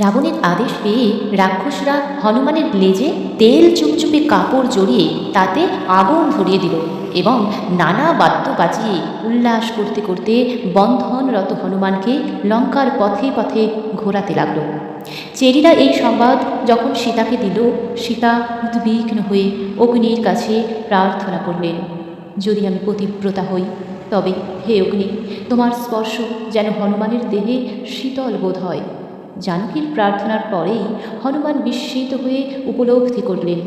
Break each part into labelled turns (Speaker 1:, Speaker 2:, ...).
Speaker 1: রাবণের আদেশ পেয়ে রাক্ষসরা হনুমানের লেজে তেল চুপচুপে কাপড় জড়িয়ে তাতে আগুন ধরিয়ে দিল এবং নানা বাদ্য বাজিয়ে উল্লাস করতে করতে বন্ধনরত হনুমানকে লঙ্কার পথে পথে ঘোরাতে লাগল। চেরিরা এই সংবাদ যখন সীতাকে দিল, সীতা উদ্বিগ্ন হয়ে অগ্নির কাছে প্রার্থনা করলেন, যদি আমি পতিব্রতা হই তবে হে অগ্নি, তোমার স্পর্শ যেন হনুমানের দেহে শীতল বোধ হয়। জানকীর প্রার্থনার পরেই হনুমান বিস্মিত হয়ে উপলব্ধি করলেন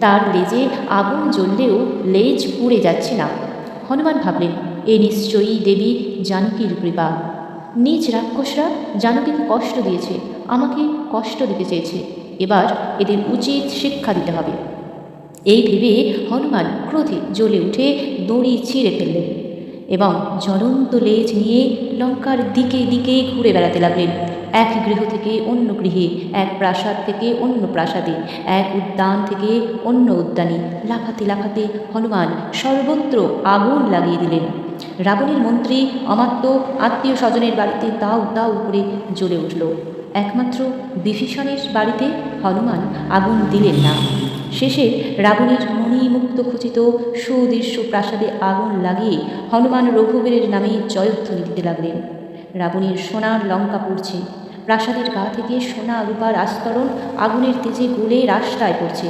Speaker 1: তার লেজে আগুন জ্বললেও লেজ পুড়ে যাচ্ছে না। হনুমান ভাবলেন, এ নিশ্চয়ই দেবী জানকীর কৃপা। নিজ রাক্ষসরা জানকীকে কষ্ট দিয়েছে, আমাকে কষ্ট দিতে চেয়েছে, এবার এদের উচিত শিক্ষা দিতে হবে। এই ভেবে হনুমান ক্রোধে জ্বলে উঠে দড়ি ছিঁড়ে ফেললেন এবং জ্বলন্ত লেজ নিয়ে লঙ্কার দিকে দিকে ঘুরে বেড়াতে লাগলেন। এক গৃহ থেকে অন্য গৃহে, এক প্রাসাদ থেকে অন্য প্রাসাদে, এক উদ্যান থেকে অন্য উদ্যানে লাফাতে লাফাতে হনুমান সর্বত্র আগুন লাগিয়ে দিলেন। রাবণের মন্ত্রী, অমাত্য, আত্মীয় স্বজনের বাড়িতে দাউ দাউ করে জ্বলে উঠল। একমাত্র বিভীষণের বাড়িতে হনুমান আগুন দিলেন না। শেষে রাবণের মণিমুক্ত খচিত সুদৃশ্য প্রাসাদে আগুন লাগিয়ে হনুমান রঘুবীরের নামে জয়ধ্বনি দিতে লাগলেন। রাবণের সোনার লঙ্কা পড়ছে, প্রাসাদের গা থেকে সোনা রূপার আস্তরণ আগুনের তেজে গলে রাস্তায় পড়ছে।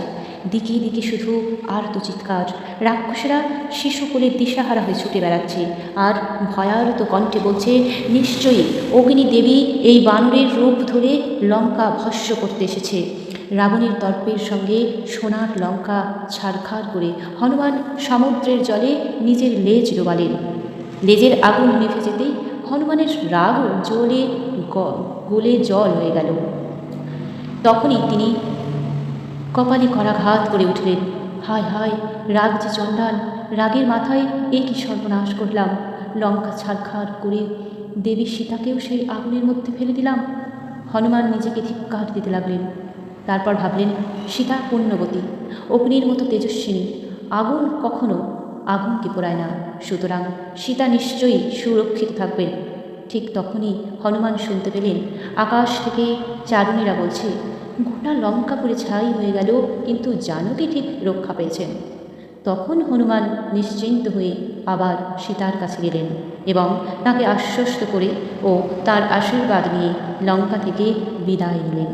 Speaker 1: দিকে দিকে শুধু আর্ত চিৎকার, রাক্ষসেরা শিশুকুলে দিশাহারা হয়ে ছুটে বেড়াচ্ছে আর ভয়ার্ত কণ্ঠে বলছে, নিশ্চয়ই অগ্নি দেবী এই বানরের রূপ ধরে লঙ্কা ভস্য করতে এসেছে। রাবণের দর্পের সঙ্গে সোনার লঙ্কা ছারখার করে হনুমান সমুদ্রের জলে নিজের লেজ ডোবালেন। লেজের আগুন নিভে যেতেই হনুমানের রাগ জ্বলে গলে জল হয়ে গেল। তখনই তিনি কপালে করাঘাত করে উঠলেন, হায় হায়, রাগ যে চণ্ডাল, রাগের মাথায় এ কি সর্বনাশ করলাম। লঙ্কা ছারখার করে দেবী সীতাকেও সেই আগুনের মধ্যে ফেলে দিলাম। হনুমান নিজেকে ধিক্কার দিতে লাগলেন। তারপর ভাবলেন, সীতা পুণ্যবতী, অগ্নির মতো তেজস্বিনী, আগুন কখনো আগুনকে পোড়ায় না, সুতরাং সীতা নিশ্চয়ই সুরক্ষিত থাকবেন। ঠিক তখনই হনুমান শুনতে পেলেন আকাশ থেকে চারুণীরা বলছে, গোটা লঙ্কা পুড়ে ছাই হয়ে গেল, কিন্তু জানকী ঠিক রক্ষা পেয়েছেন। তখন হনুমান নিশ্চিন্ত হয়ে আবার সীতার কাছে গেলেন এবং তাকে আশ্বস্ত করে ও তার আশীর্বাদ নিয়ে লঙ্কা থেকে বিদায় নিলেন।